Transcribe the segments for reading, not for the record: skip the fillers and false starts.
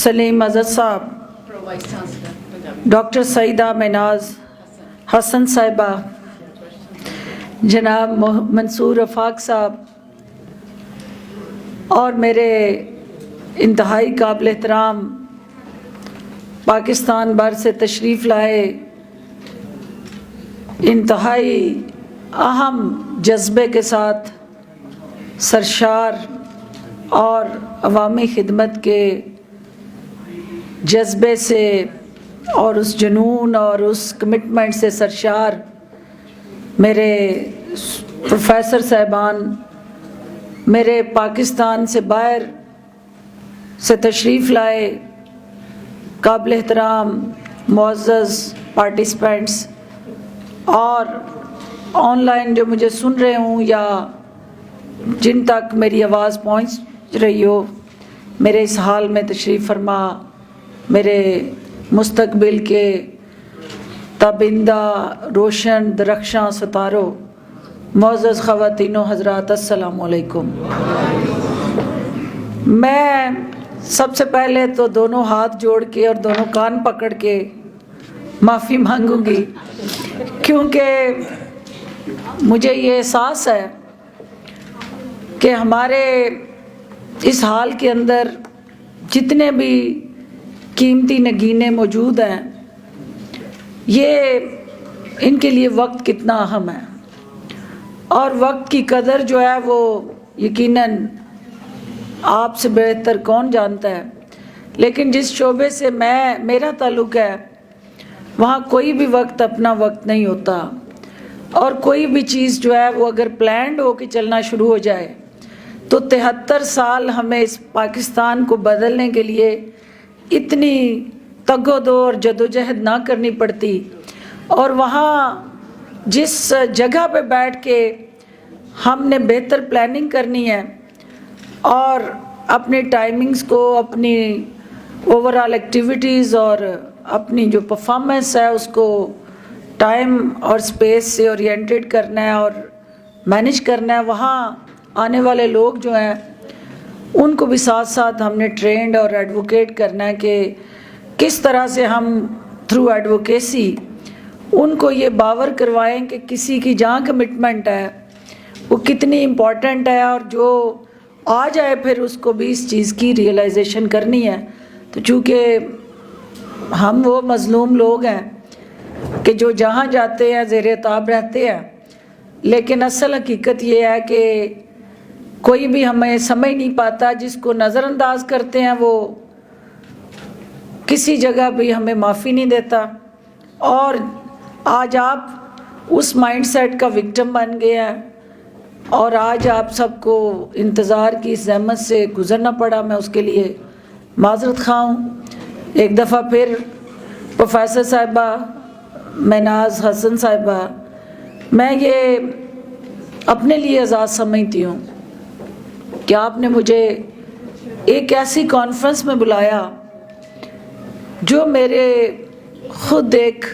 سلیم عزت صاحب، ڈاکٹر سعیدہ مناز حسن صاحبہ، جناب منصور رفاق صاحب، اور میرے انتہائی قابل احترام پاکستان بھر سے تشریف لائے انتہائی اہم جذبے کے ساتھ سرشار اور عوامی خدمت کے جذبے سے اور اس جنون اور اس کمٹمنٹ سے سرشار میرے پروفیسر صاحبان، میرے پاکستان سے باہر سے تشریف لائے قابل احترام معزز پارٹیسپینٹس، اور آن لائن جو مجھے سن رہے ہوں یا جن تک میری آواز پہنچ رہی ہو، میرے اس حال میں تشریف فرما میرے مستقبل کے تابندہ روشن درخشاں ستاروں، معزز خواتین و حضرات، السلام علیکم۔ میں سب سے پہلے تو دونوں ہاتھ جوڑ کے اور دونوں کان پکڑ کے معافی مانگوں گی، کیونکہ مجھے یہ احساس ہے کہ ہمارے اس حال کے اندر جتنے بھی قیمتی نگینے موجود ہیں، یہ ان کے لیے وقت کتنا اہم ہے، اور وقت کی قدر جو ہے وہ یقیناً آپ سے بہتر کون جانتا ہے، لیکن جس شعبے سے میرا تعلق ہے وہاں کوئی بھی وقت اپنا وقت نہیں ہوتا، اور کوئی بھی چیز جو ہے وہ اگر پلانڈ ہو کے چلنا شروع ہو جائے تو 73 سال ہمیں اس پاکستان کو بدلنے کے لیے اتنی تگ و دو اور جدوجہد نہ کرنی پڑتی، اور وہاں جس جگہ پہ بیٹھ کے ہم نے بہتر پلاننگ کرنی ہے اور اپنی ٹائمنگز کو، اپنی اوورآل ایکٹیویٹیز اور اپنی جو پرفارمنس ہے اس کو ٹائم اور سپیس سے اورینٹڈ کرنا ہے اور مینیج کرنا ہے، وہاں آنے والے لوگ جو ہیں ان کو بھی ساتھ ساتھ ہم نے ٹرینڈ اور ایڈوکیٹ کرنا ہے کہ کس طرح سے ہم تھرو ایڈوکیسی ان کو یہ باور کروائیں کہ کسی کی جہاں کمٹمنٹ ہے وہ کتنی امپورٹنٹ ہے، اور جو آ جائے پھر اس کو بھی اس چیز کی ریئلائزیشن کرنی ہے۔ تو چونکہ ہم وہ مظلوم لوگ ہیں کہ جو جہاں جاتے ہیں زیر تاب رہتے ہیں، لیکن اصل حقیقت یہ ہے کہ کوئی بھی ہمیں سمجھ نہیں پاتا، جس کو نظر انداز کرتے ہیں وہ کسی جگہ بھی ہمیں معافی نہیں دیتا، اور آج آپ اس مائنڈ سیٹ کا وکٹم بن گئے ہیں، اور آج آپ سب کو انتظار کی زحمت سے گزرنا پڑا۔ میں اس کے لیے معذرت خواہ ہوں۔ ایک دفعہ پھر پروفیسر صاحبہ مناز حسن صاحبہ، میں یہ اپنے لیے اعزاز سمجھتی ہوں کہ آپ نے مجھے ایک ایسی کانفرنس میں بلایا جو میرے خود ایک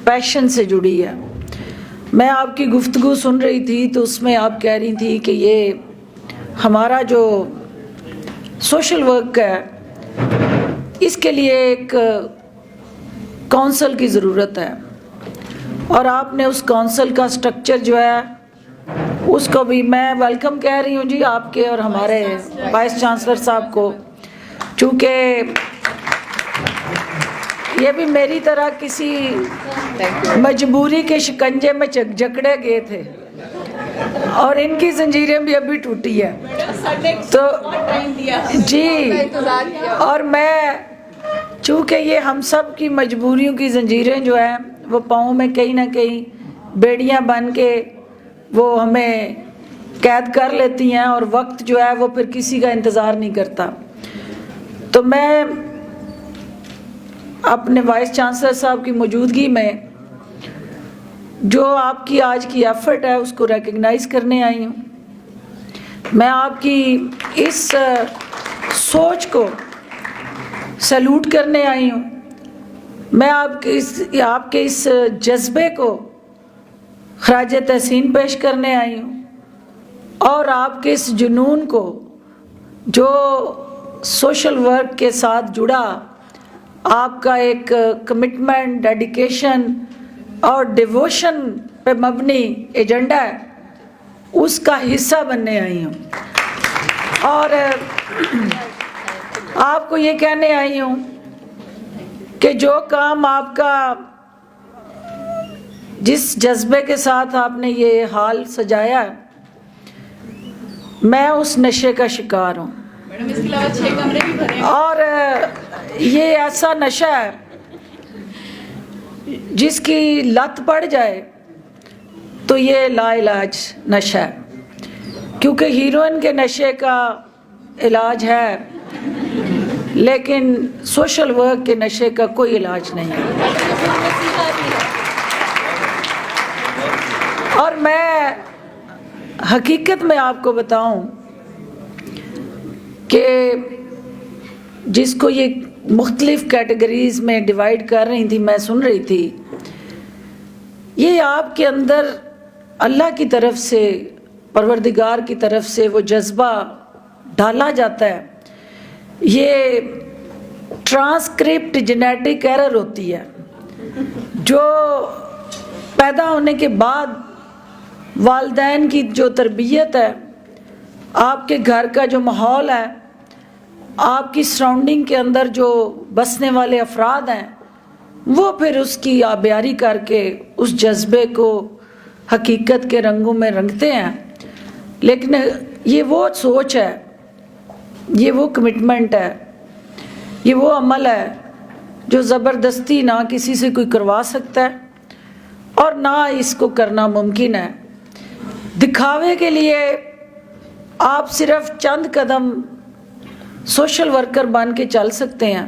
پیشن سے جڑی ہے۔ میں آپ کی گفتگو سن رہی تھی تو اس میں آپ کہہ رہی تھی کہ یہ ہمارا جو سوشل ورک ہے اس کے لیے ایک کونسل کی ضرورت ہے، اور آپ نے اس کونسل کا سٹرکچر جو ہے اس کو بھی میں ویلکم کہہ رہی ہوں جی آپ کے اور ہمارے وائس چانسلر صاحب کو، چونکہ یہ بھی میری طرح کسی مجبوری کے شکنجے میں جکڑے گئے تھے، اور ان کی زنجیریں بھی ابھی ٹوٹی ہے تو جی، اور میں چونکہ یہ ہم سب کی مجبوریوں کی زنجیریں جو ہیں وہ پاؤں میں کہیں نہ کہیں بیڑیاں بن کے وہ ہمیں قید کر لیتی ہیں، اور وقت جو ہے وہ پھر کسی کا انتظار نہیں کرتا۔ تو میں اپنے وائس چانسلر صاحب کی موجودگی میں جو آپ کی آج کی ایفرٹ ہے اس کو ریکگنائز کرنے آئی ہوں۔ میں آپ کی اس سوچ کو سیلوٹ کرنے آئی ہوں، میں آپ کے اس جذبے کو خراج تحسین پیش کرنے آئی ہوں، اور آپ کے اس جنون کو جو سوشل ورک کے ساتھ جڑا آپ کا ایک کمٹمنٹ، ڈیڈیکیشن اور ڈیووشن پہ مبنی ایجنڈا ہے، اس کا حصہ بننے آئی ہوں، اور آپ کو یہ کہنے آئی ہوں کہ جو کام آپ کا، جس جذبے کے ساتھ آپ نے یہ حال سجایا ہے، میں اس نشے کا شکار ہوں، میڈم اس کے علاوہ 6 کمرے بھی بھرے ہیں، اور یہ ایسا نشہ ہے جس کی لت پڑ جائے تو یہ لا علاج نشہ ہے، کیونکہ ہیروئن کے نشے کا علاج ہے لیکن سوشل ورک کے نشے کا کوئی علاج نہیں ہے۔ اور میں حقیقت میں آپ کو بتاؤں کہ جس کو یہ مختلف کیٹیگریز میں ڈیوائیڈ کر رہی تھی، میں سن رہی تھی، یہ آپ کے اندر اللہ کی طرف سے، پروردگار کی طرف سے وہ جذبہ ڈالا جاتا ہے، یہ ٹرانسکرپٹ جینیٹک ایرر ہوتی ہے جو پیدا ہونے کے بعد والدین کی جو تربیت ہے، آپ کے گھر کا جو ماحول ہے، آپ کی سراؤنڈنگ کے اندر جو بسنے والے افراد ہیں، وہ پھر اس کی آبیاری کر کے اس جذبے کو حقیقت کے رنگوں میں رنگتے ہیں۔ لیکن یہ وہ سوچ ہے، یہ وہ کمٹمنٹ ہے، یہ وہ عمل ہے جو زبردستی نہ کسی سے کوئی کروا سکتا ہے اور نہ اس کو کرنا ممکن ہے۔ دکھاوے کے لیے آپ صرف چند قدم سوشل ورکر بن کے چل سکتے ہیں،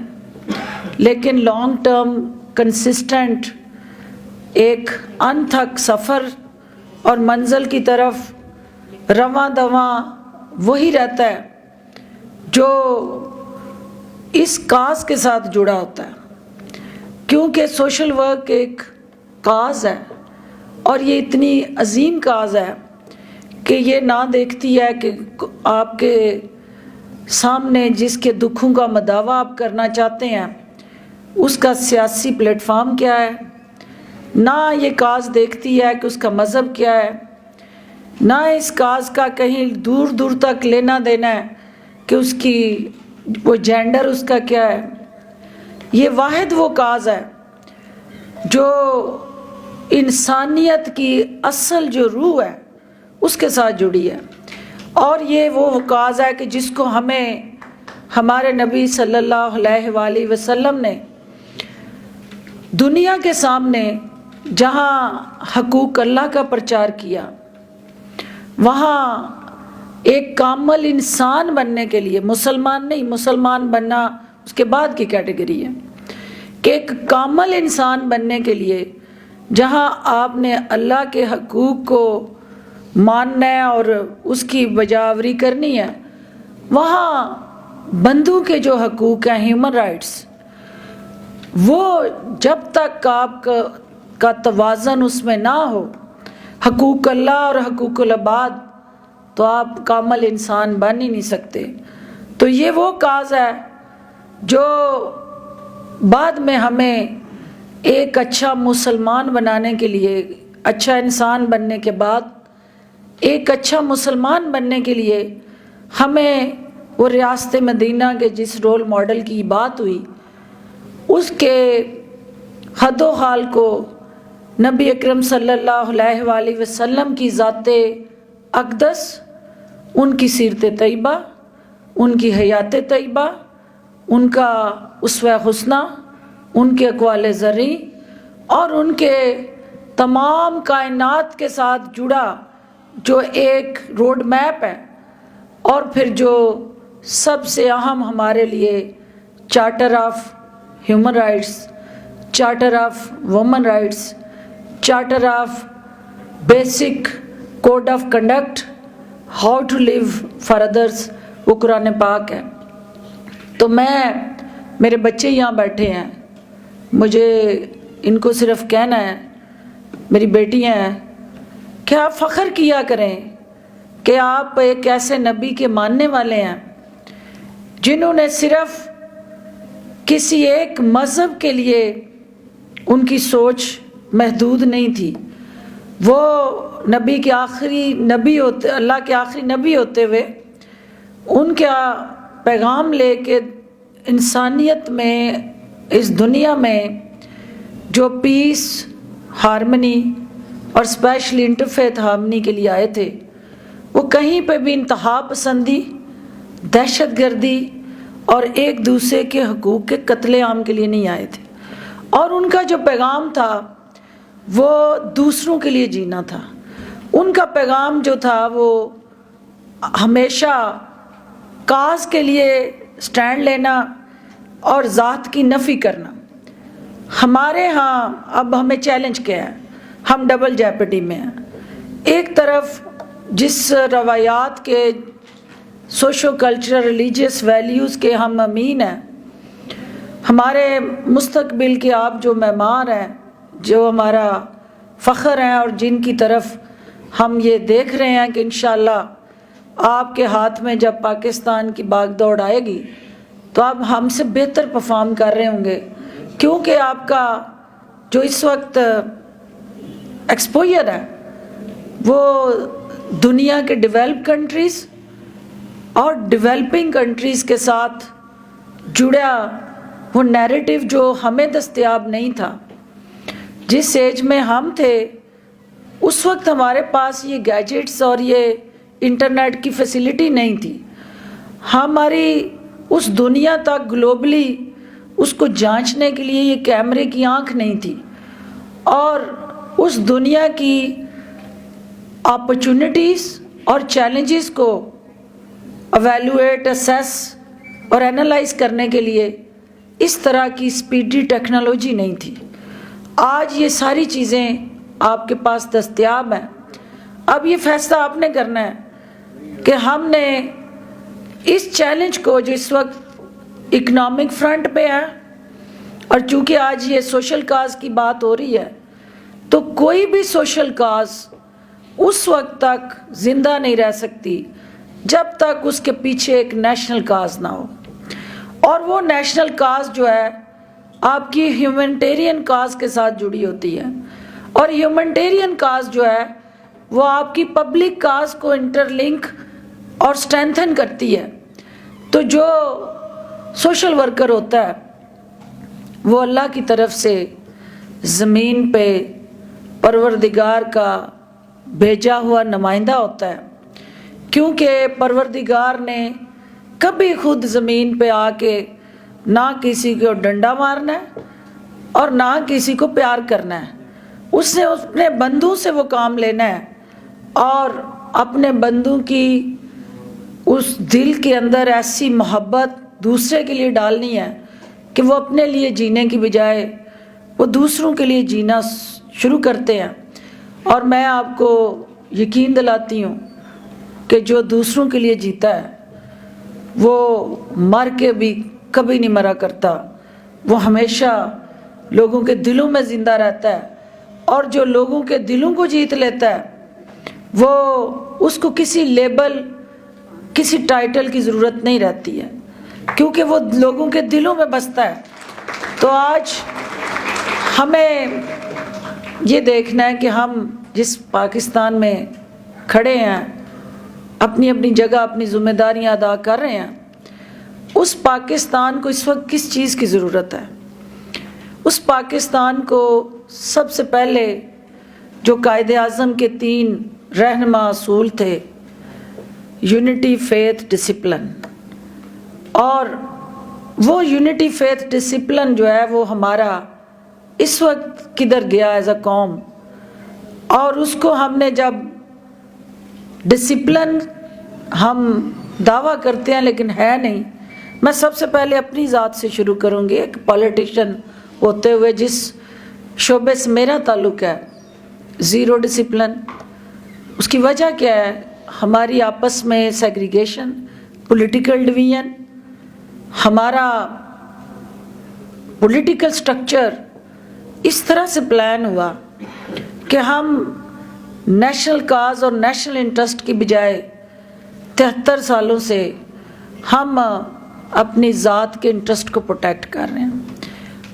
لیکن لانگ ٹرم کنسسٹنٹ ایک انتھک سفر اور منزل کی طرف رواں دواں وہی رہتا ہے جو اس کاز کے ساتھ جڑا ہوتا ہے، کیونکہ سوشل ورک ایک کاز ہے اور یہ اتنی عظیم کاز ہے کہ یہ نہ دیکھتی ہے کہ آپ کے سامنے جس کے دکھوں کا مداوع آپ کرنا چاہتے ہیں اس کا سیاسی پلیٹ فارم کیا ہے، نہ یہ کاز دیکھتی ہے کہ اس کا مذہب کیا ہے، نہ اس کاز کا کہیں دور دور تک لینا دینا ہے کہ اس کی وہ جینڈر اس کا کیا ہے۔ یہ واحد وہ کاز ہے جو انسانیت کی اصل جو روح ہے اس کے ساتھ جڑی ہے، اور یہ وہ کاز ہے کہ جس کو ہمیں ہمارے نبی صلی اللہ علیہ وآلہ وسلم نے دنیا کے سامنے جہاں حقوق اللہ کا پرچار کیا، وہاں ایک کامل انسان بننے کے لیے، مسلمان نہیں، مسلمان بننا اس کے بعد کی کیٹیگری ہے، کہ ایک کامل انسان بننے کے لیے جہاں آپ نے اللہ کے حقوق کو ماننا ہے اور اس کی بجاوری کرنی ہے، وہاں بندوں کے جو حقوق ہیں، ہیومن رائٹس، وہ جب تک آپ کا توازن اس میں نہ ہو، حقوق اللہ اور حقوق العباد، تو آپ کامل انسان بن ہی نہیں سکتے۔ تو یہ وہ کاز ہے جو بعد میں ہمیں ایک اچھا مسلمان بنانے کے لیے، اچھا انسان بننے کے بعد ایک اچھا مسلمان بننے کے لیے ہمیں وہ ریاست مدینہ کے جس رول ماڈل کی بات ہوئی، اس کے حد و حال کو نبی اکرم صلی اللہ علیہ وآلہ وسلم کی ذات اقدس، ان کی سیرت طیبہ، ان کی حیات طیبہ، ان کا اسوہ حسنہ، ان کے اقوال زرعی اور ان کے تمام کائنات کے ساتھ جڑا جو ایک روڈ میپ ہے، اور پھر جو سب سے اہم ہمارے لیے charter of human rights, charter of women rights, charter of basic code of conduct, how to live for others, وہ قرآن پاک ہے۔ تو میرے بچے یہاں بیٹھے ہیں، مجھے ان کو صرف کہنا ہے، میری بیٹیاں ہیں، کہ آپ فخر کیا کریں کہ آپ ایک ایسے نبی کے ماننے والے ہیں جنہوں نے صرف کسی ایک مذہب کے لیے ان کی سوچ محدود نہیں تھی، وہ نبی کے آخری نبی ہوتے، اللہ کے آخری نبی ہوتے ہوئے ان کا پیغام لے کے انسانیت میں، اس دنیا میں جو پیس، ہارمنی اور اسپیشلی انٹرفیتھ ہارمنی کے لیے آئے تھے، وہ کہیں پہ بھی انتہا پسندی، دہشت گردی اور ایک دوسرے کے حقوق کے قتل عام کے لیے نہیں آئے تھے۔ اور ان کا جو پیغام تھا وہ دوسروں کے لیے جینا تھا۔ ان کا پیغام جو تھا وہ ہمیشہ کاز کے لیے سٹینڈ لینا اور ذات کی نفی کرنا۔ ہمارے ہاں اب ہمیں چیلنج کیا ہے، ہم ڈبل جیپٹی میں ہیں۔ ایک طرف جس روایات کے، سوشو کلچرل ریلیجیس ویلیوز کے ہم امین ہیں، ہمارے مستقبل کے آپ جو معمار ہیں، جو ہمارا فخر ہیں، اور جن کی طرف ہم یہ دیکھ رہے ہیں کہ انشاءاللہ آپ کے ہاتھ میں جب پاکستان کی باغ دوڑ آئے گی تو آپ ہم سے بہتر پرفارم کر رہے ہوں گے، کیونکہ آپ کا جو اس وقت ایکسپوئر ہے وہ دنیا کے ڈیولپ کنٹریز اور ڈیولپنگ کنٹریز کے ساتھ جڑا وہ نیریٹو جو ہمیں دستیاب نہیں تھا۔ جس ایج میں ہم تھے اس وقت ہمارے پاس یہ گیجٹس اور یہ انٹرنیٹ کی فیسلٹی نہیں تھی، ہماری اس دنیا تک گلوبلی اس کو جانچنے کے لیے یہ کیمرے کی آنکھ نہیں تھی، اور اس دنیا کی اپرچونٹیز اور چیلنجز کو ایویلویٹ، اسیس اور اینالائز کرنے کے لیے اس طرح کی اسپیڈی ٹیکنالوجی نہیں تھی۔ آج یہ ساری چیزیں آپ کے پاس دستیاب ہیں۔ اب یہ فیصلہ آپ نے کرنا ہے کہ ہم نے اس چیلنج کو جو اس وقت اکنامک فرنٹ پہ ہے، اور چونکہ آج یہ سوشل کاز کی بات ہو رہی ہے، تو کوئی بھی سوشل کاز اس وقت تک زندہ نہیں رہ سکتی جب تک اس کے پیچھے ایک نیشنل کاز نہ ہو، اور وہ نیشنل کاز جو ہے آپ کی ہیومنٹیرین کاز کے ساتھ جڑی ہوتی ہے، اور ہیومنٹیرین کاز جو ہے وہ آپ کی پبلک کاز کو انٹر لنک اور اسٹرینتھن کرتی ہے۔ تو جو سوشل ورکر ہوتا ہے وہ اللہ کی طرف سے زمین پہ پروردگار کا بھیجا ہوا نمائندہ ہوتا ہے، کیونکہ پروردگار نے کبھی خود زمین پہ آ کے نہ کسی کو ڈنڈا مارنا ہے اور نہ کسی کو پیار کرنا ہے۔ اس نے اپنے بندوں سے وہ کام لینا ہے اور اپنے بندوں کی اس دل کے اندر ایسی محبت دوسرے کے لیے ڈالنی ہے کہ وہ اپنے لیے جینے کی بجائے وہ دوسروں کے لیے جینا شروع کرتے ہیں۔ اور میں آپ کو یقین دلاتی ہوں کہ جو دوسروں کے لیے جیتا ہے وہ مر کے بھی کبھی نہیں مرا کرتا، وہ ہمیشہ لوگوں کے دلوں میں زندہ رہتا ہے، اور جو لوگوں کے دلوں کو جیت لیتا ہے وہ اس کو کسی لیبل، کسی ٹائٹل کی ضرورت نہیں رہتی ہے، کیونکہ وہ لوگوں کے دلوں میں بستا ہے۔ تو آج ہمیں یہ دیکھنا ہے کہ ہم جس پاکستان میں کھڑے ہیں، اپنی اپنی جگہ اپنی ذمہ داریاں ادا کر رہے ہیں، اس پاکستان کو اس وقت کس چیز کی ضرورت ہے؟ اس پاکستان کو سب سے پہلے جو قائد اعظم کے 3 رہنما اصول تھے، یونٹی، فیتھ، ڈسپلن، اور وہ یونٹی، فیتھ، ڈسپلن جو ہے وہ ہمارا اس وقت کدھر گیا ایز اے قوم، اور اس کو ہم نے جب ڈسپلن ہم دعویٰ کرتے ہیں لیکن ہے نہیں۔ میں سب سے پہلے اپنی ذات سے شروع کروں گی، ایک پولیٹیشین ہوتے ہوئے جس شعبے سے میرا تعلق ہے، زیرو ڈسپلن۔ اس کی وجہ کیا ہے؟ ہماری آپس میں سیگریگیشن، پولیٹیکل ڈویژن، ہمارا پولیٹیکل سٹرکچر اس طرح سے پلان ہوا کہ ہم نیشنل کاز اور نیشنل انٹرسٹ کی بجائے 73 سالوں سے ہم اپنی ذات کے انٹرسٹ کو پروٹیکٹ کر رہے ہیں.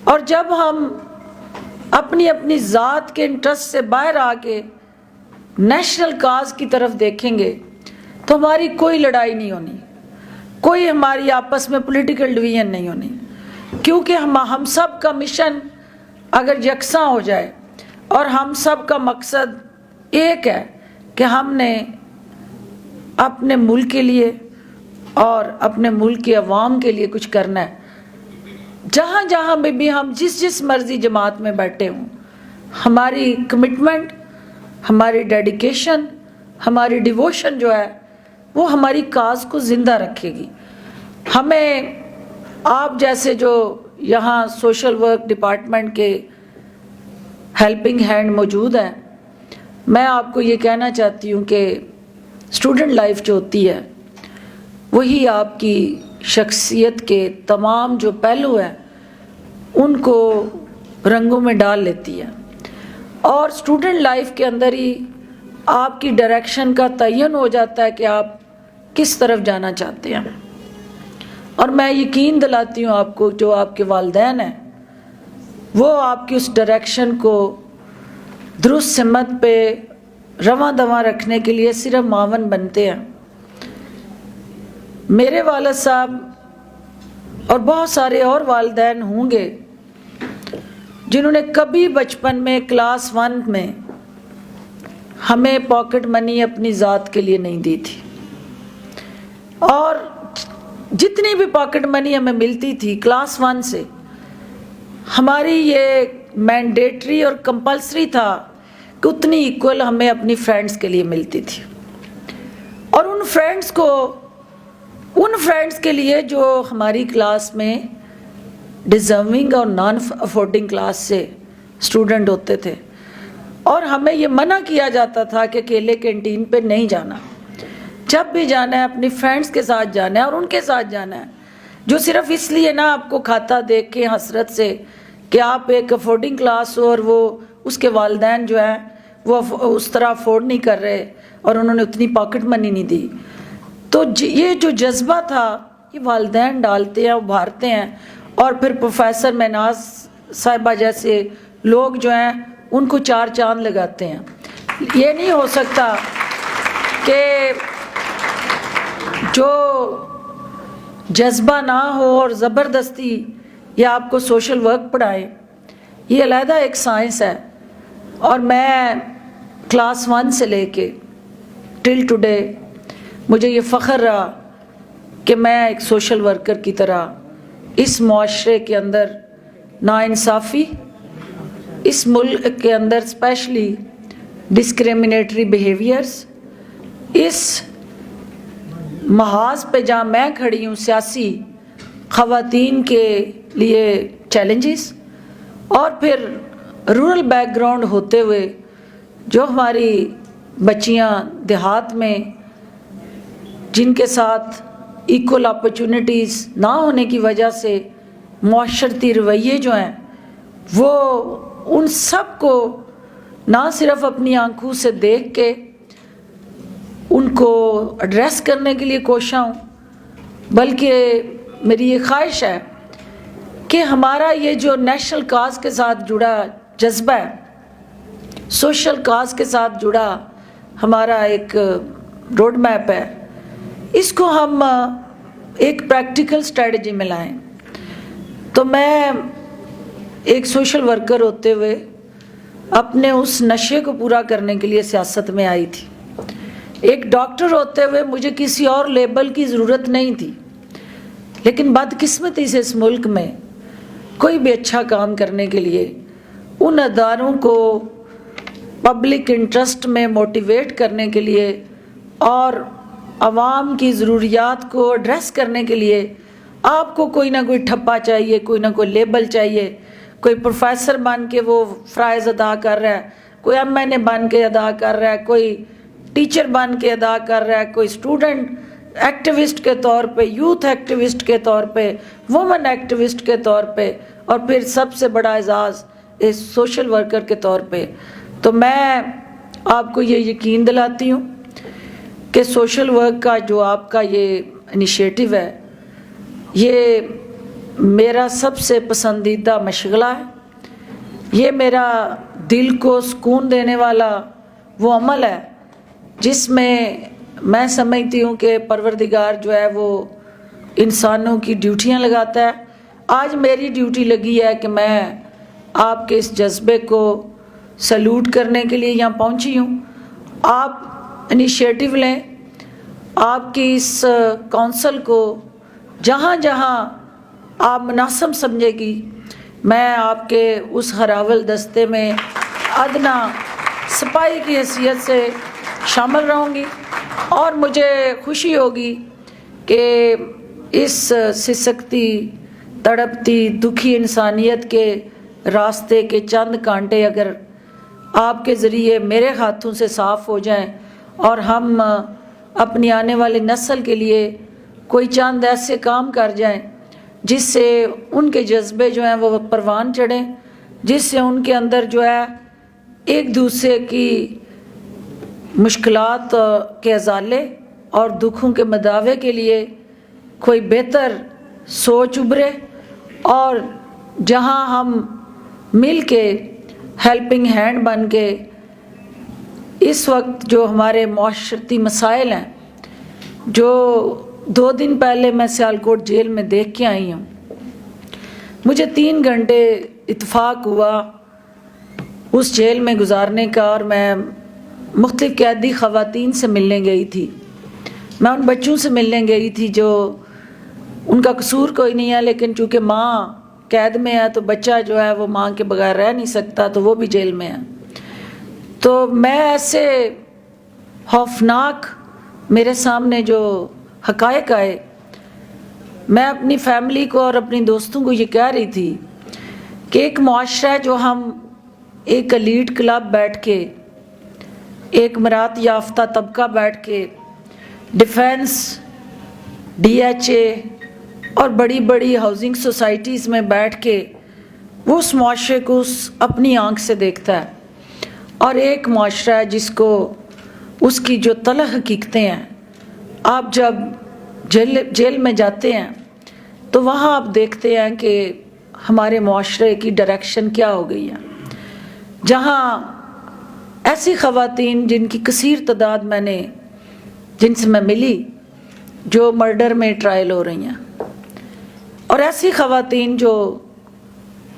اور جب ہم اپنی ذات کے انٹرسٹ سے باہر آ کے نیشنل کاز کی طرف دیکھیں گے تو ہماری کوئی لڑائی نہیں ہونی, کوئی ہماری آپس میں پولیٹیکل ڈویژن نہیں ہونی, کیونکہ ہم سب کا مشن اگر یکساں ہو جائے اور ہم سب کا مقصد ایک ہے کہ ہم نے اپنے ملک کے لیے اور اپنے ملک کے عوام کے لیے کچھ کرنا ہے. جہاں جہاں میں بھی ہم جس مرضی جماعت میں بیٹھے ہوں, ہماری کمٹمنٹ, ہماری ڈیڈیکیشن, ہماری ڈیووشن جو ہے وہ ہماری کاز کو زندہ رکھے گی. ہمیں آپ جیسے جو یہاں سوشل ورک ڈپارٹمنٹ کے ہیلپنگ ہینڈ موجود ہیں, میں آپ کو یہ کہنا چاہتی ہوں کہ اسٹوڈنٹ لائف جو ہوتی ہے وہی آپ کی شخصیت کے تمام جو پہلو ہیں ان کو رنگوں میں ڈال لیتی ہے, اور اسٹوڈنٹ لائف کے اندر ہی آپ کی ڈائریکشن کا تعین ہو جاتا ہے کہ آپ کس طرف جانا چاہتے ہیں. اور میں یقین دلاتی ہوں آپ کو, جو آپ کے والدین ہیں وہ آپ کی اس ڈائریکشن کو درست سمت پہ رواں دواں رکھنے کے لیے صرف معاون بنتے ہیں. میرے والد صاحب اور بہت سارے اور والدین ہوں گے جنہوں نے کبھی بچپن میں کلاس 1 میں ہمیں پاکٹ منی اپنی ذات کے لیے نہیں دی تھی, اور جتنی بھی پاکٹ منی ہمیں ملتی تھی کلاس 1 سے ہماری یہ مینڈیٹری اور کمپلسری تھا کہ اتنی ایکول ہمیں اپنی فرینڈز کے لیے ملتی تھی. اور ان فرینڈز کے لیے جو ہماری کلاس میں ڈیزرونگ اور نان افورڈنگ کلاس سے اسٹوڈنٹ ہوتے تھے, اور ہمیں یہ منع کیا جاتا تھا کہ اکیلے کینٹین پہ نہیں جانا, جب بھی جانا ہے اپنی فرینڈز کے ساتھ جانا ہے, اور ان کے ساتھ جانا ہے جو صرف اس لیے نہ آپ کو کھاتا دیکھ کے حسرت سے کہ آپ ایک افورڈنگ کلاس ہو اور وہ اس کے والدین جو ہیں وہ اس طرح افورڈ نہیں کر رہے اور انہوں نے اتنی پاکٹ منی نہیں دی. تو یہ جو جذبہ تھا یہ والدین ڈالتے ہیں, ابھارتے ہیں, اور پھر پروفیسر میناز صاحبہ جیسے لوگ جو ہیں ان کو 4 چاند لگاتے ہیں. یہ نہیں ہو سکتا کہ جو جذبہ نہ ہو اور زبردستی یا آپ کو سوشل ورک پڑھائیں. یہ علیحدہ ایک سائنس ہے, اور میں کلاس 1 سے لے کے ٹل ٹوڈے مجھے یہ فخر رہا کہ میں ایک سوشل ورکر کی طرح اس معاشرے کے اندر ناانصافی, اس ملک کے اندر اسپیشلی ڈسکریمنیٹری بیہیویئرز, اس محاذ پہ جہاں میں کھڑی ہوں سیاسی خواتین کے لیے چیلنجز, اور پھر رورل بیک گراؤنڈ ہوتے ہوئے جو ہماری بچیاں دیہات میں جن کے ساتھ ایکول اپرچونٹیز نہ ہونے کی وجہ سے معاشرتی رویے جو ہیں وہ ان سب کو نہ صرف اپنی آنکھوں سے دیکھ کے ان کو ایڈریس کرنے کے لیے کوشاں ہوں, بلکہ میری یہ خواہش ہے کہ ہمارا یہ جو نیشنل کاز کے ساتھ جڑا جذبہ ہے, سوشل کاز کے ساتھ جڑا ہمارا ایک روڈ میپ ہے, اس کو ہم ایک پریکٹیکل اسٹریٹجی میں لائیں. تو میں ایک سوشل ورکر ہوتے ہوئے اپنے اس نشے کو پورا کرنے کے لیے سیاست میں آئی تھی. ایک ڈاکٹر ہوتے ہوئے مجھے کسی اور لیبل کی ضرورت نہیں تھی, لیکن بدقسمتی سے اس ملک میں کوئی بھی اچھا کام کرنے کے لیے ان اداروں کو پبلک انٹرسٹ میں موٹیویٹ کرنے کے لیے اور عوام کی ضروریات کو ایڈریس کرنے کے لیے آپ کو کوئی نہ کوئی ٹھپا چاہیے, کوئی نہ کوئی لیبل چاہیے. کوئی پروفیسر بن کے وہ فرائض ادا کر رہا ہے, کوئی ایم بن کے ادا کر رہا ہے, کوئی ٹیچر بن کے ادا کر رہا ہے, کوئی اسٹوڈنٹ ایکٹیوسٹ کے طور پہ, یوتھ ایکٹیوسٹ کے طور پہ, وومن ایکٹیوسٹ کے طور پہ, اور پھر سب سے بڑا اعزاز اس سوشل ورکر کے طور پہ. تو میں آپ کو یہ یقین دلاتی ہوں کہ سوشل ورک کا جو آپ کا یہ انیشیٹو ہے یہ میرا سب سے پسندیدہ مشغلہ ہے. یہ میرا دل کو سکون دینے والا وہ عمل ہے جس میں سمجھتی ہوں کہ پروردگار جو ہے وہ انسانوں کی ڈیوٹیاں لگاتا ہے. آج میری ڈیوٹی لگی ہے کہ میں آپ کے اس جذبے کو سلوٹ کرنے کے لیے یہاں پہنچی ہوں. آپ انیشیٹو لیں. آپ کی اس کونسل کو جہاں جہاں آپ مناسب سمجھے گی میں آپ کے اس ہراول دستے میں ادنا سپاہی کی حیثیت سے شامل رہوں گی. اور مجھے خوشی ہوگی کہ اس سسکتی تڑپتی دکھی انسانیت کے راستے کے چند کانٹے اگر آپ کے ذریعے میرے ہاتھوں سے صاف ہو جائیں اور ہم اپنی آنے والی نسل کے لیے کوئی چند ایسے کام کر جائیں جس سے ان کے جذبے جو ہیں وہ پروان چڑھیں، جس سے ان کے اندر جو ہے ایک دوسرے کی مشکلات کے ازالے اور دکھوں کے مداوے کے لیے کوئی بہتر سوچ ابھرے، اور جہاں ہم مل کے ہیلپنگ ہینڈ بن کے اس وقت جو ہمارے معاشرتی مسائل ہیں، جو 2 دن پہلے میں سیالکوٹ جیل میں دیکھ کے آئی ہوں، مجھے 3 گھنٹے اتفاق ہوا اس جیل میں گزارنے کا، اور میں مختلف قیدی خواتین سے ملنے گئی تھی. میں ان بچوں سے ملنے گئی تھی جو ان کا قصور کوئی نہیں ہے، لیکن چونکہ ماں قید میں ہے تو بچہ جو ہے وہ ماں کے بغیر رہ نہیں سکتا، تو وہ بھی جیل میں ہے. تو میں ایسے خوفناک میرے سامنے جو حقائق آئے، میں اپنی فیملی کو اور اپنی دوستوں کو یہ کہہ رہی تھی کہ ایک معاشرہ ہے جو ہم ایک ایلیٹ کلب بیٹھ کے، ایک مراعات یافتہ طبقہ بیٹھ کے ڈیفینس، ڈی ایچ اے اور بڑی بڑی ہاؤسنگ سوسائٹیز میں بیٹھ کے وہ اس معاشرے کو اپنی آنکھ سے دیکھتا ہے، اور ایک معاشرہ ہے جس کو اس کی جو تلخ حقیقتیں ہیں، آپ جب جیل میں جاتے ہیں تو وہاں آپ دیکھتے ہیں کہ ہمارے معاشرے کی ڈائریکشن کیا ہو گئی ہے. جہاں ایسی خواتین جن کی کثیر تعداد جن سے میں ملی جو مرڈر میں ٹرائل ہو رہی ہیں، اور ایسی خواتین جو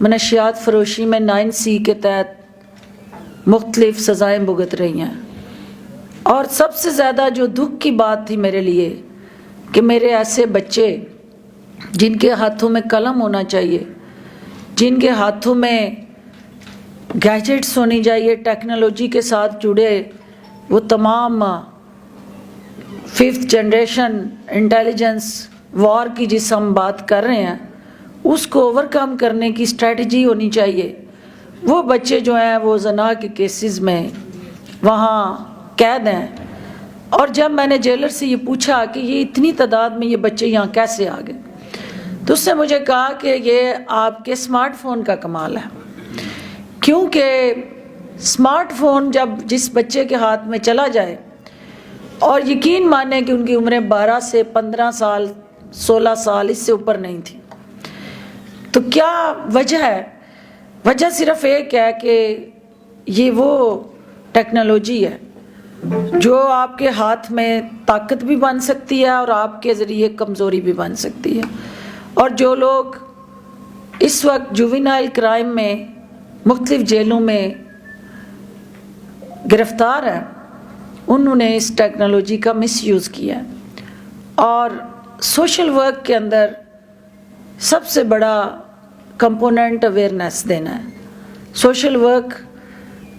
منشیات فروشی میں 9C کے تحت مختلف سزائیں بھگت رہی ہیں. اور سب سے زیادہ جو دکھ کی بات تھی میرے لیے کہ میرے ایسے بچے جن کے ہاتھوں میں قلم ہونا چاہیے، جن کے ہاتھوں میں گیجٹس ہونی چاہیے، ٹیکنالوجی کے ساتھ جڑے وہ تمام 5th جنریشن انٹیلیجنس وار کی جس ہم بات کر رہے ہیں، اس کو اوور کم کرنے کی اسٹریٹجی ہونی چاہیے، وہ بچے جو ہیں وہ زنا کے کیسز میں وہاں قید ہیں. اور جب میں نے جیلر سے یہ پوچھا کہ یہ اتنی تعداد میں یہ بچے یہاں کیسے آ گئے، تو اس نے مجھے کہا کہ یہ آپ کے اسمارٹ فون کا کمال ہے. کیونکہ اسمارٹ فون جب جس بچے کے ہاتھ میں چلا جائے، اور یقین مانیں کہ ان کی عمریں 12 سے 15 سال 16 سال اس سے اوپر نہیں تھی، تو کیا وجہ ہے؟ وجہ صرف ایک ہے کہ یہ وہ ٹیکنالوجی ہے جو آپ کے ہاتھ میں طاقت بھی بن سکتی ہے اور آپ کے ذریعے کمزوری بھی بن سکتی ہے. اور جو لوگ اس وقت جوینائل کرائم میں مختلف جیلوں میں گرفتار ہیں، انہوں نے اس ٹیکنالوجی کا مس یوز کیا. اور سوشل ورک کے اندر سب سے بڑا کمپوننٹ اویئرنیس دینا ہے. سوشل ورک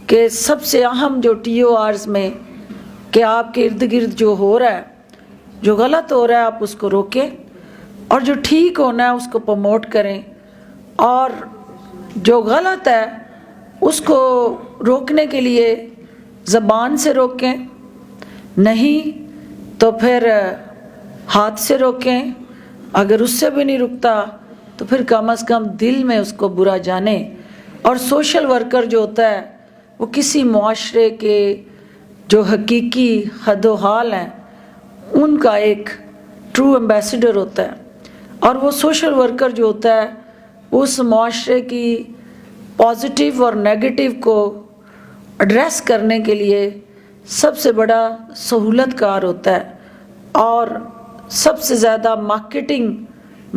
کے سب سے اہم جو TORs میں کہ آپ کے ارد گرد جو ہو رہا ہے، جو غلط ہو رہا ہے آپ اس کو روکیں، اور جو ٹھیک ہونا ہے اس کو پروموٹ کریں، اور جو غلط ہے اس کو روکنے کے لیے زبان سے روکیں، نہیں تو پھر ہاتھ سے روکیں، اگر اس سے بھی نہیں رکتا تو پھر کم از کم دل میں اس کو برا جانیں. اور سوشل ورکر جو ہوتا ہے وہ کسی معاشرے کے جو حقیقی حد و حال ہیں ان کا ایک ٹرو ایمبیسڈر ہوتا ہے. اور وہ سوشل ورکر جو ہوتا ہے اس معاشرے کی پازیٹیو اور نیگیٹو کو ایڈریس کرنے کے لیے سب سے بڑا سہولت کار ہوتا ہے اور سب سے زیادہ مارکیٹنگ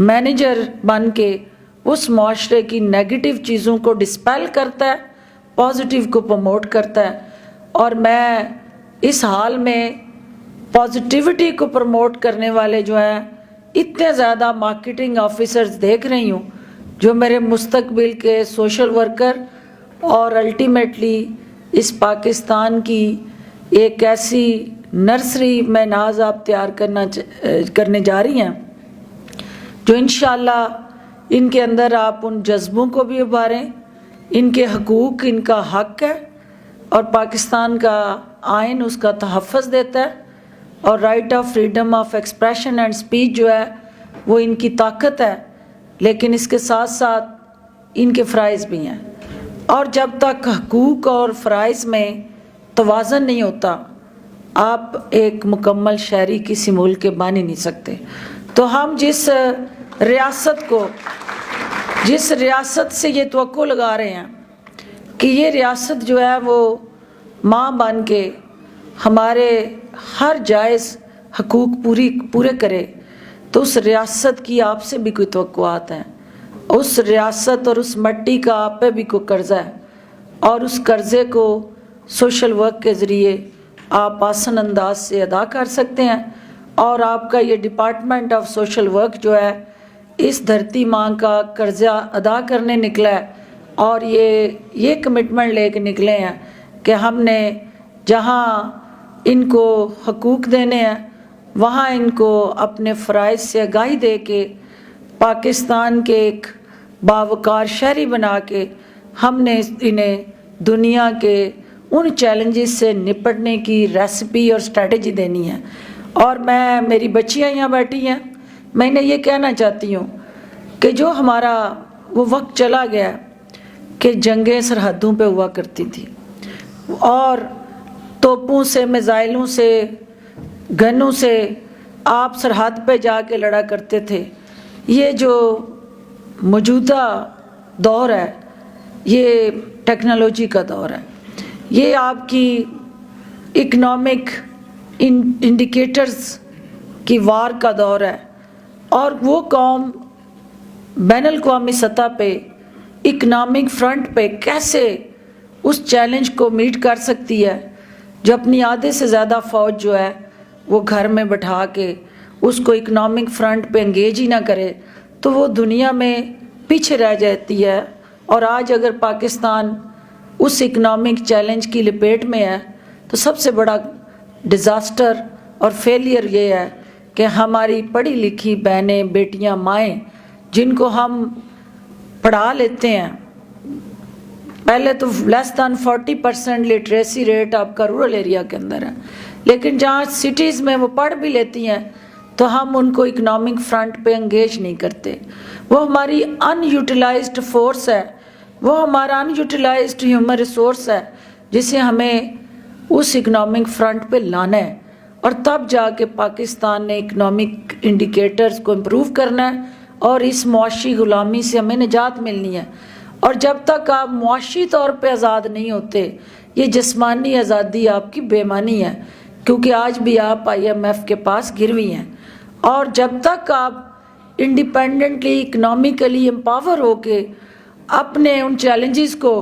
مینیجر بن کے اس معاشرے کی نیگیٹو چیزوں کو ڈسپیل کرتا ہے، پازیٹیو کو پروموٹ کرتا ہے۔ اور میں اس حال میں پازیٹیوٹی کو پروموٹ کرنے والے جو ہیں اتنے زیادہ مارکیٹنگ آفیسرز دیکھ رہی ہوں جو میرے مستقبل کے سوشل ورکر اور الٹیمیٹلی اس پاکستان کی ایک ایسی نرسری میں ناز آپ تیار کرنے جا رہی ہیں جو انشاءاللہ ان کے اندر آپ ان جذبوں کو بھی ابھاریں، ان کے حقوق ان کا حق ہے اور پاکستان کا آئین اس کا تحفظ دیتا ہے، اور right of freedom of expression and speech جو ہے وہ ان کی طاقت ہے، لیکن اس کے ساتھ ساتھ ان کے فرائض بھی ہیں، اور جب تک حقوق اور فرائض میں توازن نہیں ہوتا آپ ایک مکمل شہری کسی ملک کے بن ہی نہیں سکتے۔ تو ہم جس ریاست سے یہ توقع لگا رہے ہیں کہ یہ ریاست جو ہے وہ ماں بن کے ہمارے ہر جائز حقوق پورے کرے، تو اس ریاست کی آپ سے بھی کوئی توقعات ہیں، اس ریاست اور اس مٹی کا آپ پہ بھی کوئی قرضہ ہے، اور اس قرضے کو سوشل ورک کے ذریعے آپ آسان انداز سے ادا کر سکتے ہیں۔ اور آپ کا یہ ڈپارٹمنٹ آف سوشل ورک جو ہے اس دھرتی ماں کا قرضہ ادا کرنے نکلا ہے، اور یہ کمٹمنٹ لے کے نکلے ہیں کہ ہم نے جہاں ان کو حقوق دینے ہیں وہاں ان کو اپنے فرائض سے آگاہی دے کے پاکستان کے ایک باوقار شہری بنا کے ہم نے انہیں دنیا کے ان چیلنجز سے نپٹنے کی ریسیپی اور اسٹریٹجی دینی ہے۔ اور میری بچیاں یہاں بیٹھی ہیں، میں انہیں یہ کہنا چاہتی ہوں کہ جو ہمارا وہ وقت چلا گیا کہ جنگیں سرحدوں پہ ہوا کرتی تھی اور توپوں سے، میزائلوں سے، گنوں سے آپ سرحد پہ جا کے لڑا کرتے تھے، یہ جو موجودہ دور ہے یہ ٹیکنالوجی کا دور ہے، یہ آپ کی اکنامک انڈیکیٹرز کی وار کا دور ہے، اور وہ قوم بین الاقوامی سطح پہ اکنامک فرنٹ پہ کیسے اس چیلنج کو میٹ کر سکتی ہے جو اپنی آدھے سے زیادہ فوج جو ہے وہ گھر میں بٹھا کے اس کو اکنامک فرنٹ پہ انگیج ہی نہ کرے، تو وہ دنیا میں پیچھے رہ جاتی ہے۔ اور آج اگر پاکستان اس اکنامک چیلنج کی لپیٹ میں ہے تو سب سے بڑا ڈیزاسٹر اور فیلئر یہ ہے کہ ہماری پڑھی لکھی بہنیں، بیٹیاں، مائیں جن کو ہم پڑھا لیتے ہیں، پہلے تو لیس دین 40% لٹریسی ریٹ آپ کا رورل ایریا کے اندر ہے، لیکن جہاں سٹیز میں وہ پڑھ بھی لیتی ہیں تو ہم ان کو اکنامک فرنٹ پہ انگیج نہیں کرتے۔ وہ ہماری ان یوٹیلائزڈ فورس ہے، وہ ہمارا ان یوٹیلائزڈ ہیومن ریسورس ہے جسے ہمیں اس اکنامک فرنٹ پہ لانا ہے، اور تب جا کے پاکستان نے اکنامک انڈیکیٹرز کو امپروو کرنا ہے اور اس معاشی غلامی سے ہمیں نجات ملنی ہے۔ اور جب تک آپ معاشی طور پہ آزاد نہیں ہوتے، یہ جسمانی آزادی آپ کی بے ایمانی ہے، کیونکہ آج بھی آپ IMF کے پاس گروی ہیں، اور جب تک آپ انڈیپینڈنٹلی اکنامکلی امپاور ہو کے اپنے ان چیلنجز کو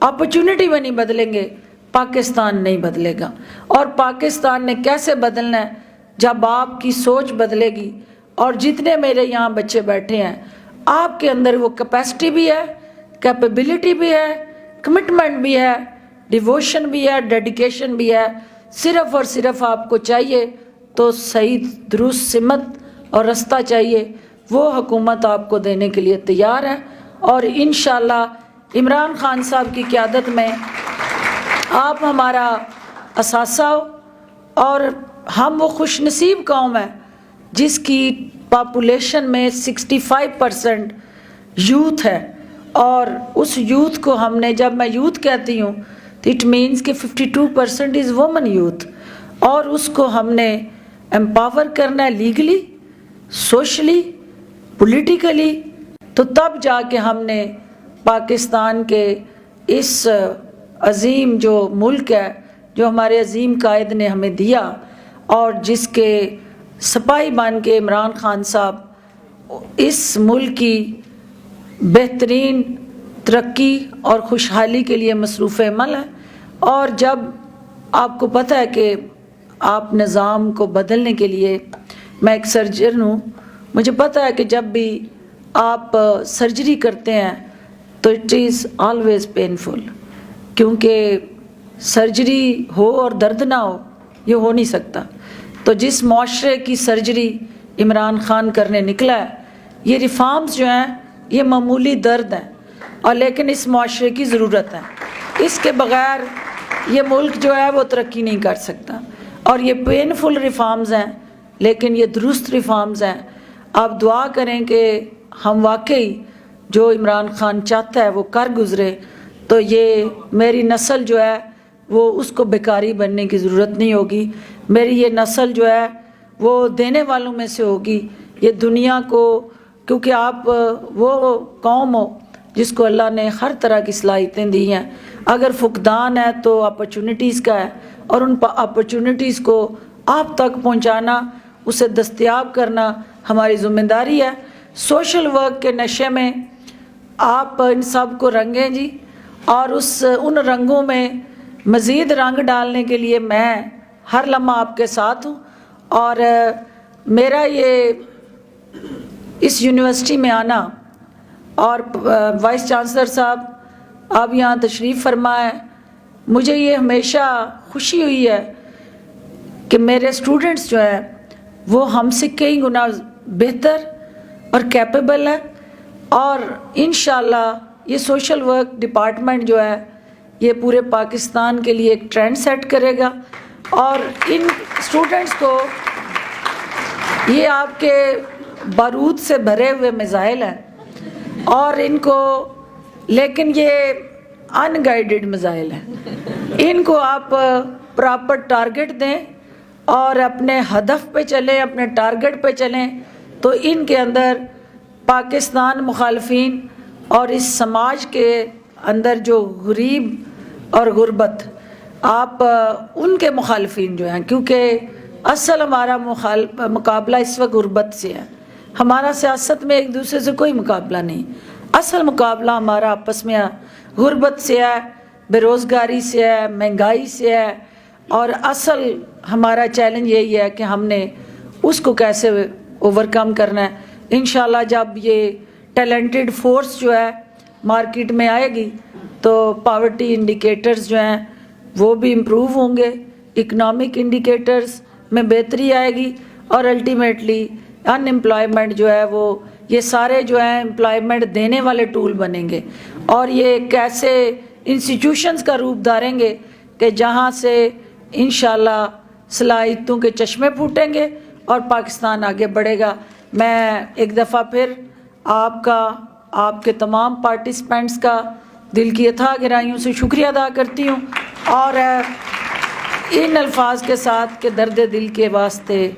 اپرچونٹی میں نہیں بدلیں گے، پاکستان نہیں بدلے گا۔ اور پاکستان نے کیسے بدلنا ہے؟ جب آپ کی سوچ بدلے گی، اور جتنے میرے یہاں بچے بیٹھے ہیں آپ کے اندر وہ کیپیسٹی بھی ہے، کیپیبلٹی بھی ہے، کمٹمنٹ بھی ہے، ڈیووشن بھی ہے، ڈیڈیکیشن بھی ہے، صرف اور صرف آپ کو چاہیے تو صحیح درست سمت اور رستہ چاہیے، وہ حکومت آپ کو دینے کے لیے تیار ہے۔ اور انشاءاللہ عمران خان صاحب کی قیادت میں آپ ہمارا اثاثہ ہو، اور ہم وہ خوش نصیب قوم ہے جس کی پاپولیشن میں 65% یوتھ ہے، اور اس یوتھ کو ہم نے، جب میں یوتھ کہتی ہوں تو اٹ مینس کہ 52% از وومن یوتھ، اور اس کو ہم نے امپاور کرنا ہے لیگلی، سوشلی، پولیٹیکلی، تو تب جا کے ہم نے پاکستان کے اس عظیم جو ملک ہے، جو ہمارے عظیم قائد نے ہمیں دیا، اور جس کے سپاہی بن کے عمران خان صاحب اس ملک کی بہترین ترقی اور خوشحالی کے لیے مصروف عمل ہے۔ اور جب آپ کو پتہ ہے کہ آپ نظام کو بدلنے کے لیے، میں ایک سرجن ہوں، مجھے پتہ ہے کہ جب بھی آپ سرجری کرتے ہیں تو اٹ از آلویز پینفل، کیونکہ سرجری ہو اور درد نہ ہو، یہ ہو نہیں سکتا۔ تو جس معاشرے کی سرجری عمران خان کرنے نکلا ہے، یہ ریفارمز جو ہیں یہ معمولی درد ہیں، اور لیکن اس معاشرے کی ضرورت ہے۔ اس کے بغیر یہ ملک جو ہے وہ ترقی نہیں کر سکتا، اور یہ پینفل ریفارمز ہیں لیکن یہ درست ریفارمز ہیں۔ آپ دعا کریں کہ ہم واقعی جو عمران خان چاہتا ہے وہ کر گزرے، تو یہ میری نسل جو ہے وہ اس کو بیکاری بننے کی ضرورت نہیں ہوگی۔ میری یہ نسل جو ہے وہ دینے والوں میں سے ہوگی، یہ دنیا کو، کیونکہ آپ وہ قوم ہو جس کو اللہ نے ہر طرح کی صلاحیتیں دی ہیں۔ اگر فقدان ہے تو اپرچونٹیز کا ہے، اور ان اپرچونٹیز کو آپ تک پہنچانا، اسے دستیاب کرنا ہماری ذمہ داری ہے۔ سوشل ورک کے نشے میں آپ ان سب کو رنگیں جی، اور ان رنگوں میں مزید رنگ ڈالنے کے لیے میں ہر لمحہ آپ کے ساتھ ہوں۔ اور میرا یہ اس یونیورسٹی میں آنا، اور وائس چانسلر صاحب آپ یہاں تشریف فرمائے، مجھے یہ ہمیشہ خوشی ہوئی ہے کہ میرے اسٹوڈنٹس جو ہیں وہ ہم سے کئی گنا بہتر اور کیپیبل ہے، اور انشاءاللہ یہ سوشل ورک ڈپارٹمنٹ جو ہے یہ پورے پاکستان کے لیے ایک ٹرینڈ سیٹ کرے گا۔ اور ان اسٹوڈنٹس کو، یہ آپ کے بارود سے بھرے ہوئے میزائل ہیں، اور ان کو، لیکن یہ ان گائیڈڈ میزائل ہیں، ان کو آپ پراپر ٹارگٹ دیں اور اپنے ہدف پہ چلیں، اپنے ٹارگٹ پہ چلیں، تو ان کے اندر پاکستان مخالفین اور اس سماج کے اندر جو غریب اور غربت، آپ ان کے مخالفین جو ہیں، کیونکہ اصل ہمارا مقابلہ اس وقت غربت سے ہے۔ ہمارا سیاست میں ایک دوسرے سے کوئی مقابلہ نہیں، اصل مقابلہ ہمارا آپس میں غربت سے ہے، بے روزگاری سے ہے، مہنگائی سے ہے، اور اصل ہمارا چیلنج یہی ہے کہ ہم نے اس کو کیسے اوور کم کرنا ہے۔ انشاءاللہ جب یہ ٹیلنٹڈ فورس جو ہے مارکیٹ میں آئے گی تو پاورٹی انڈیکیٹرز جو ہیں وہ بھی امپروو ہوں گے، اکنامک انڈیکیٹرز میں بہتری آئے گی، اور الٹیمیٹلی ان امپلائمنٹ جو ہے وہ، یہ سارے جو ہیں امپلائمنٹ دینے والے ٹول بنیں گے، اور یہ ایک ایسے انسٹیٹیوشنز کا روپ دھاریں گے کہ جہاں سے انشاءاللہ صلاحیتوں کے چشمے پھوٹیں گے اور پاکستان آگے بڑھے گا۔ میں ایک دفعہ پھر آپ کا، آپ کے تمام پارٹیسپینٹس کا دل کی اتھاہ گہرائیوں سے شکریہ ادا کرتی ہوں، اور ان الفاظ کے ساتھ کہ درد دل کے واسطے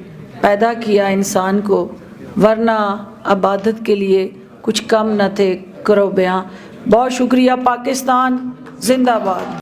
پیدا کیا انسان کو، ورنہ عبادت کے لیے کچھ کم نہ تھے، کرو بیاں۔ بہت شکریہ۔ پاکستان زندہ باد۔